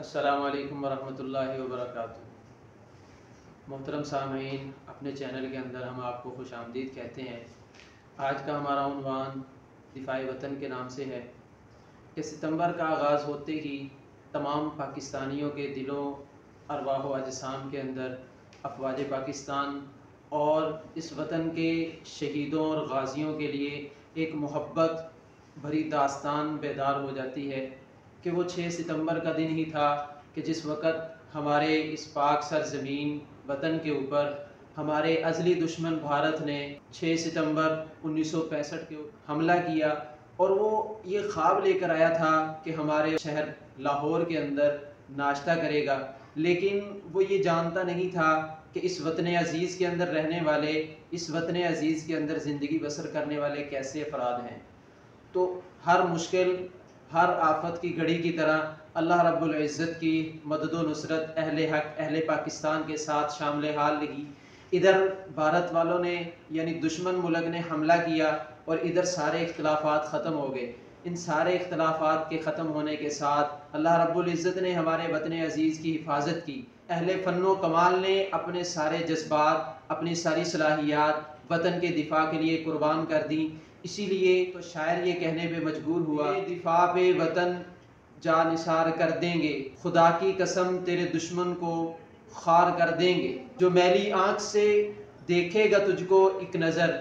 अस्सलामु अलैकुम वरहमतुल्लाहि वबरकातुहू। मोहतरम सामीन, अपने चैनल के अंदर हम आपको खुश आमदीद कहते हैं। आज का हमारा उन्वान दिफाए वतन के नाम से है कि सितंबर का आगाज़ होते ही तमाम पाकिस्तानियों के दिलों अरवाह व अजसाम के अंदर अफवाज पाकिस्तान और इस वतन के शहीदों और गाजियों के लिए एक मोहब्बत भरी दास्तान बेदार हो जाती है कि वो 6 सितंबर का दिन ही था कि जिस वक़्त हमारे इस पाक सरज़मीन वतन के ऊपर हमारे अज़ली दुश्मन भारत ने 6 सितंबर 1965 के हमला किया और वो ये ख्वाब लेकर आया था कि हमारे शहर लाहौर के अंदर नाश्ता करेगा, लेकिन वो ये जानता नहीं था कि इस वतन अज़ीज़ के अंदर रहने वाले, इस वतन अज़ीज़ के अंदर ज़िंदगी बसर करने वाले कैसे अफराद हैं। तो हर मुश्किल, हर आफत की घड़ी की तरह अल्लाह रब्बुल इज़्ज़त की मदद व नुसरत अहले हक अहले पाकिस्तान के साथ शामिल हाल लगी। इधर भारत वालों ने यानी दुश्मन मुल्क ने हमला किया और इधर सारे इख्तिलाफ़ात ख़त्म हो गए। इन सारे इख्तिलाफ़ात के ख़त्म होने के साथ अल्लाह रब्बुल इज़्ज़त ने हमारे वतन अज़ीज़ की हिफाजत की। अहले फ़न्नो कमाल ने अपने सारे जज्बात, अपनी सारी सलाहियात वतन के दिफा के लिए कुर्बान कर दी। इसीलिए तो शायर ये कहने पे मजबूर हुआ, दिफा पे वतन जा निसार कर देंगे, खुदा की कसम तेरे दुश्मन को खार कर देंगे। जो मैली आँख से देखेगा तुझको एक नज़र,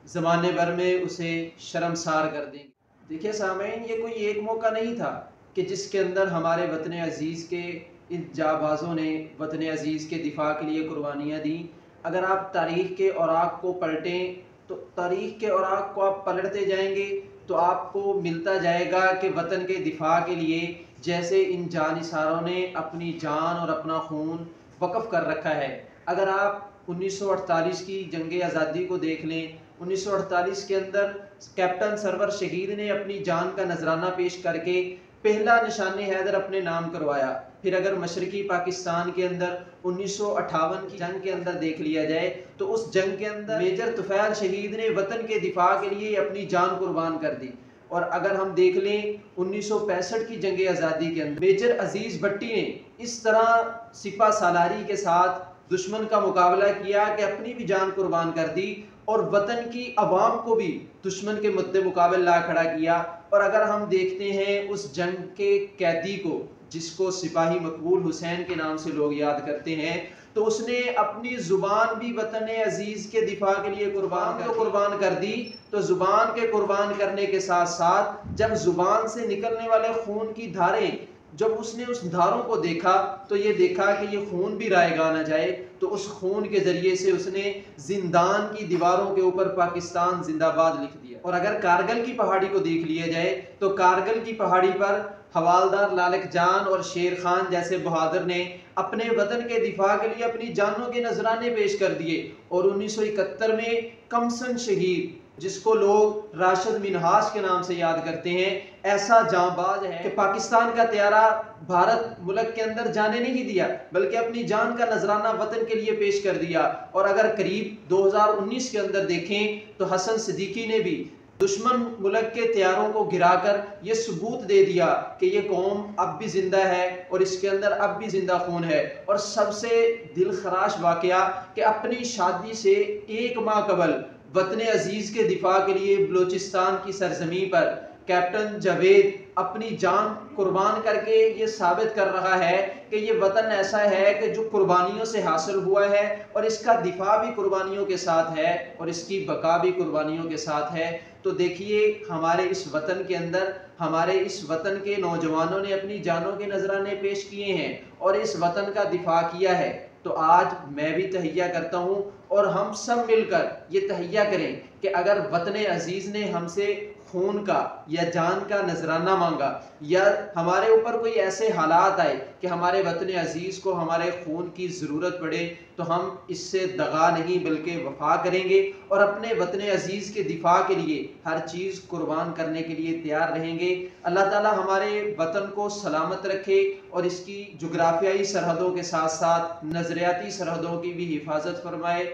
ज़माने भर में उसे शर्मसार कर देंगे। देखिए सामईन, ये कोई एक मौका नहीं था कि जिसके अंदर हमारे वतन अज़ीज़ के इन जाबाज़ों ने वतन अज़ीज़ के दिफा के लिए कुर्बानियाँ दी। अगर आप तारीख़ के औराक को पलटें तो तारीख़ के औराक को आप पलटते जाएंगे तो आपको मिलता जाएगा कि वतन के दिफा के लिए जैसे इन जानिसारों ने अपनी जान और अपना खून वक़्फ़ कर रखा है। अगर आप 1948 की जंग आज़ादी को देख लें, 1948 के अंदर कैप्टन सरवर शहीद ने अपनी जान का नजराना पेश करके पहला निशाने हैदर अपने नाम करवाया। फिर अगर मशरकी पाकिस्तान के अंदर 1958 की जंग के अंदर देख लिया जाए तो उस जंग के अंदर मेजर तुफैल शहीद ने वतन के दिफा के लिए अपनी जान कुर्बान कर दी। और अगर हम देख लें 1965 की जंग आज़ादी के अंदर मेजर अजीज भट्टी ने इस तरह सिपा सालारी के साथ दुश्मन का मुकाबला किया कि अपनी भी जान कुर्बान कर दी और वतन की अवाम को भी दुश्मन के मुद्दे मुकाबले ला खड़ा किया। और अगर हम देखते हैं उस जंग के कैदी को, जिसको सिपाही मकबूल हुसैन के नाम से लोग याद करते हैं, तो उसने अपनी ज़ुबान भी वतन अज़ीज़ के दिफा के लिए कुर्बान कर दी। तो ज़ुबान के कुर्बान करने के साथ साथ जब ज़ुबान से निकलने वाले खून की धारें, जब उसने उस धारों को देखा तो ये देखा कि ये खून भी रायगा ना जाए, तो उस खून के ज़रिए से उसने जिंदान की दीवारों के ऊपर पाकिस्तान जिंदाबाद लिख दिया। और अगर कारगिल की पहाड़ी को देख लिया जाए तो कारगिल की पहाड़ी पर हवालदार लालक जान और शेर खान जैसे बहादुर ने अपने वतन के दिफा के लिए अपनी जानों के नजराने पेश कर दिए। और 1971 में कमसन शहीद, जिसको लोग राशिद मिन्हाज के नाम से याद करते हैं, ऐसा जांबाज है कि पाकिस्तान का त्यारा भारत मुल्क के अंदर जाने नहीं दिया बल्कि अपनी जान का नजराना वतन के लिए पेश कर दिया। और अगर करीब 2019 के अंदर देखें तो हसन सिद्दीकी ने भी दुश्मन मुल्क के त्यारों को गिराकर ये सबूत दे दिया कि ये कौम अब भी जिंदा है और इसके अंदर अब भी जिंदा खून है। और सबसे दिल खराश वाकया कि अपनी शादी से 1 माह कबल वतन अज़ीज़ के दिफा के लिए बलूचिस्तान की सरजमी पर कैप्टन जावेद अपनी जान कुर्बान करके ये साबित कर रहा है कि ये वतन ऐसा है कि जो कुर्बानियों से हासिल हुआ है और इसका दिफा भी कुर्बानियों के साथ है और इसकी बका भी कुर्बानियों के साथ है। तो देखिए, हमारे इस वतन के अंदर हमारे इस वतन के नौजवानों ने अपनी जानों के नजराने पेश किए हैं और इस वतन का दिफा किया है। तो आज मैं भी तहैया करता हूँ और हम सब मिलकर ये तहैया करें कि अगर वतन अज़ीज़ ने हमसे खून का या जान का नजराना मांगा या हमारे ऊपर कोई ऐसे हालात आए कि हमारे वतन अज़ीज़ को हमारे खून की ज़रूरत पड़े, तो हम इससे दगा नहीं बल्कि वफा करेंगे और अपने वतन अज़ीज़ के दिफा के लिए हर चीज़ कुर्बान करने के लिए तैयार रहेंगे। अल्लाह ताला हमारे वतन को सलामत रखे और इसकी जुग्राफियाई सरहदों के साथ साथ नज़रियाती सरहदों की भी हिफाजत फरमाए।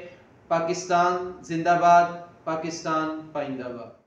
पाकिस्तान जिंदाबाद, पाकिस्तान पाइंदाबाद।